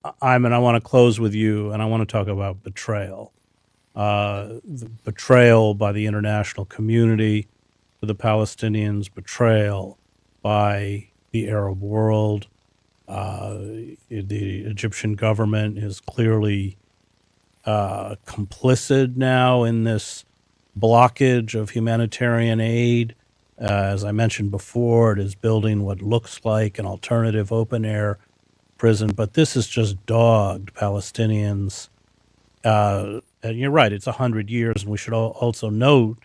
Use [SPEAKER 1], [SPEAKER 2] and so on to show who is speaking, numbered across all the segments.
[SPEAKER 1] I want to close with you, and I want to talk about betrayal. The betrayal by the international community to the Palestinians, betrayal by the Arab world. The Egyptian government is clearly complicit now in this blockage of humanitarian aid. As I mentioned before, it is building what looks like an alternative open air prison, but this has just dogged Palestinians. And you're right, it's 100 years, and we should also note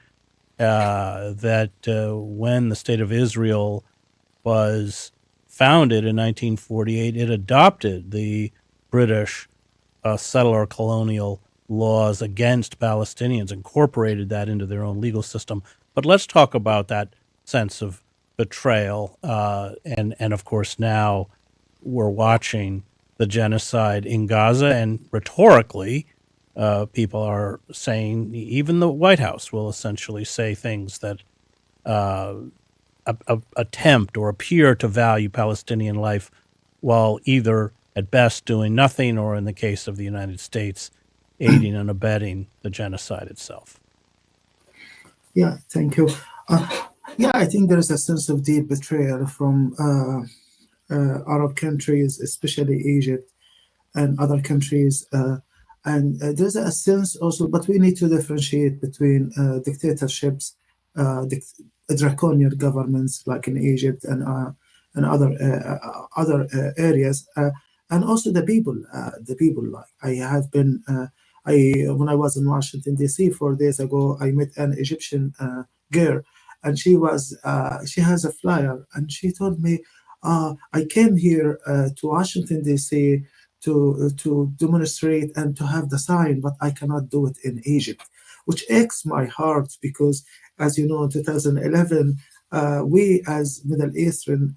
[SPEAKER 1] that when the State of Israel was founded in 1948, it adopted the British settler-colonial laws against Palestinians, incorporated that into their own legal system. But let's talk about that sense of betrayal, and of course now we're watching the genocide in Gaza, and rhetorically, people are saying, even the White House will essentially say things that uh, attempt or appear to value Palestinian life while either at best doing nothing or, in the case of the United States, aiding and abetting the genocide itself.
[SPEAKER 2] Yeah, thank you. Uh, yeah, I think there is a sense of deep betrayal from Arab countries, especially Egypt and other countries. And there's a sense also, but we need to differentiate between dictatorships, draconian governments like in Egypt and other areas, and also the people. The people, like I have been. When I was in Washington D.C. 4 days ago, I met an Egyptian girl, and she has a flyer, and she told me, I came here to Washington D.C. to demonstrate and to have the sign, but I cannot do it in Egypt, which aches my heart because, as you know, in 2011, we as Middle Eastern,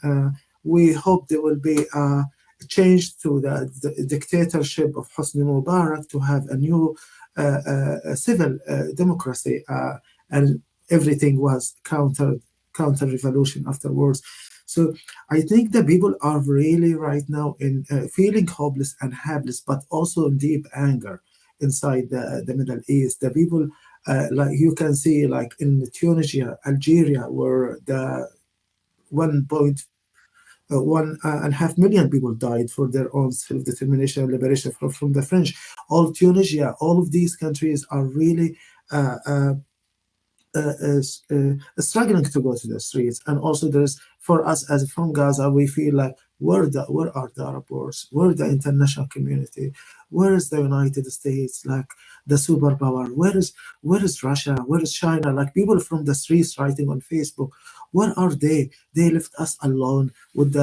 [SPEAKER 2] we hope there will be change to the dictatorship of Hosni Mubarak to have a new civil democracy, and everything was counter revolution afterwards. So I think the people are really right now in feeling hopeless and helpless, but also in deep anger inside the Middle East. The people, like you can see, like in Tunisia, Algeria, where the 1.5 million people died for their own self-determination and liberation from the French. All Tunisia, all of these countries are really uh, uh, struggling to go to the streets. And also, there's for us as from Gaza, we feel like where are the Arab wars? Where the international community? Where is the United States? Like the superpower? Where is Russia? Where is China? Like people from the streets writing on Facebook, where are they? They left us alone with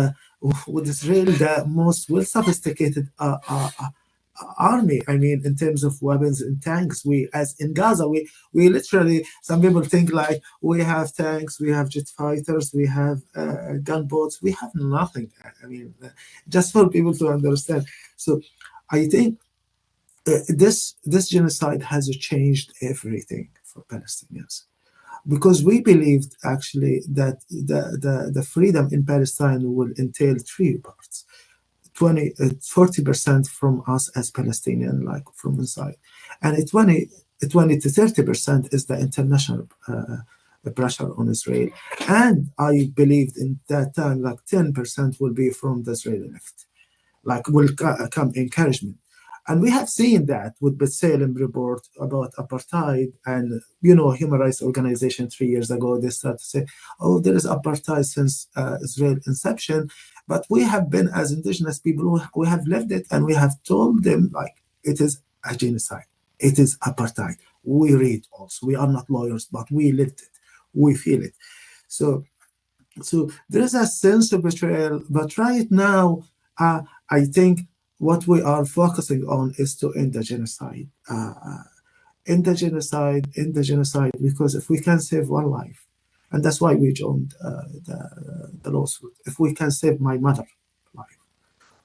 [SPEAKER 2] Israel, the most well sophisticated army. I mean, in terms of weapons and tanks, we as in Gaza, we literally, some people think like we have tanks, we have jet fighters, we have gunboats, we have nothing. I mean, just for people to understand. So I think this genocide has changed everything for Palestinians, because we believed actually that the freedom in Palestine will entail three parts: 40% from us as Palestinian, like from inside, and 20 to 30% is the international pressure on Israel. And I believed in that time, like 10% will be from the Israeli left, like will come encouragement. And we have seen that with B'Tselem report about apartheid, and human rights organization 3 years ago, they started to say, oh, there is apartheid since Israel inception. But we have been, as indigenous people, we have lived it, and we have told them like it is a genocide, it is apartheid. We read also, we are not lawyers, but we lived it, we feel it. So so there is a sense of betrayal, but right now, I think what we are focusing on is to end the genocide. End the genocide, because if we can save one life, and that's why we joined the lawsuit. If we can save my mother life,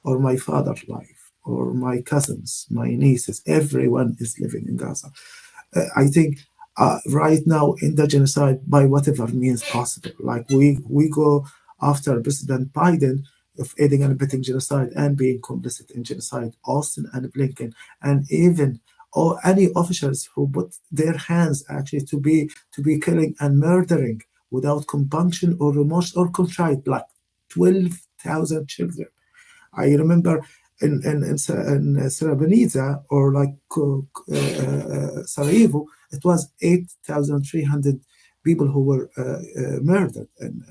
[SPEAKER 2] or my father's life, or my cousins, my nieces, everyone is living in Gaza. I think right now in the genocide by whatever means possible. Like we go after President Biden of aiding and abetting genocide and being complicit in genocide, Austin and Blinken, and even any officials who put their hands actually to be killing and murdering without compunction or remorse or contrite, like 12,000 children. I remember in Srebrenica or like Sarajevo, it was 8,300 people who were murdered in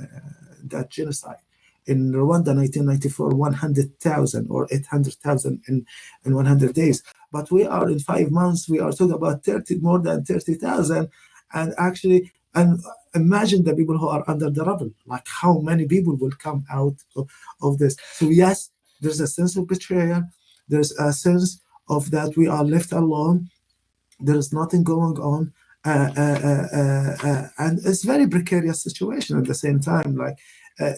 [SPEAKER 2] that genocide. In Rwanda, 1994, 100,000 or 800,000 in 100 days. But we are in 5 months, we are talking about more than 30,000. And actually, and imagine the people who are under the rubble, like how many people will come out of this. So yes, there's a sense of betrayal. There's a sense of that we are left alone. There is nothing going on. And it's very precarious situation at the same time. Like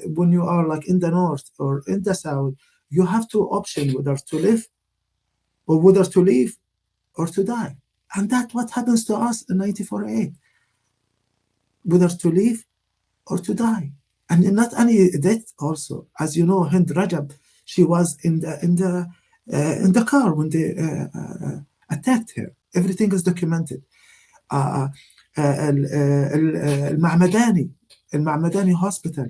[SPEAKER 2] when you are like in the north or in the south, you have two options, whether to live or whether to leave or to die. And that's what happens to us in 1948, whether to live or to die. And not any death also. As you know, Hind Rajab, she was in the car when they attacked her. Everything is documented. المعمداني hospital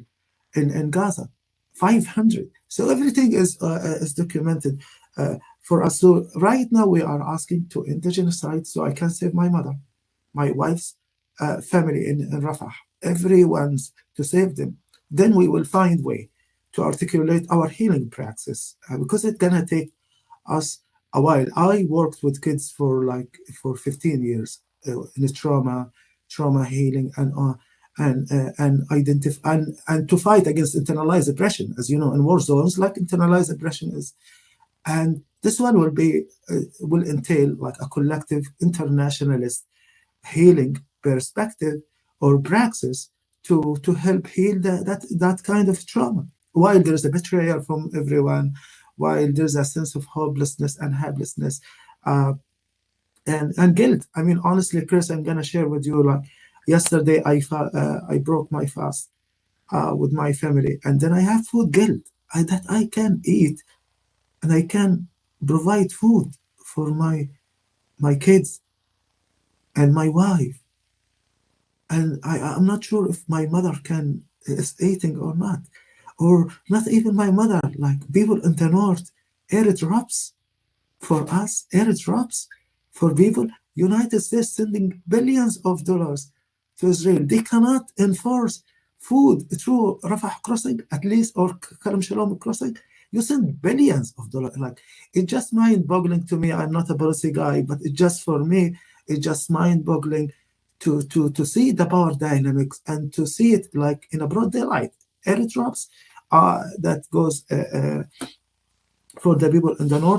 [SPEAKER 2] in Gaza, 500. So everything is documented for us. So right now we are asking to end the genocide so I can save my mother, my wife's family in Rafah, everyone's to save them. Then we will find way to articulate our healing practice because it's gonna take us a while. I worked with kids for 15 years in trauma healing and identify and to fight against internalized aggression, as you know, in war zones, like internalized aggression is. And this one will entail like a collective internationalist healing perspective or praxis to help heal that kind of trauma. While there's a betrayal from everyone, while there's a sense of hopelessness and helplessness, and guilt. I mean, honestly, Chris, I'm gonna share with you. Like yesterday, I broke my fast with my family, and then I have food guilt that I can eat, and I can provide food for my kids and my wife. And I'm not sure if my mother is eating or not, or not even my mother. Like people in the north, airdrops for us, airdrops for people. United States sending billions of dollars to Israel. They cannot enforce food through Rafah crossing, at least, or Karam Shalom crossing. You send billions of dollars. Like it's just mind-boggling to me. I'm not a policy guy, but it just for me, it's just mind-boggling to see the power dynamics and to see it like in a broad daylight. Airdrops that goes for the people in the north.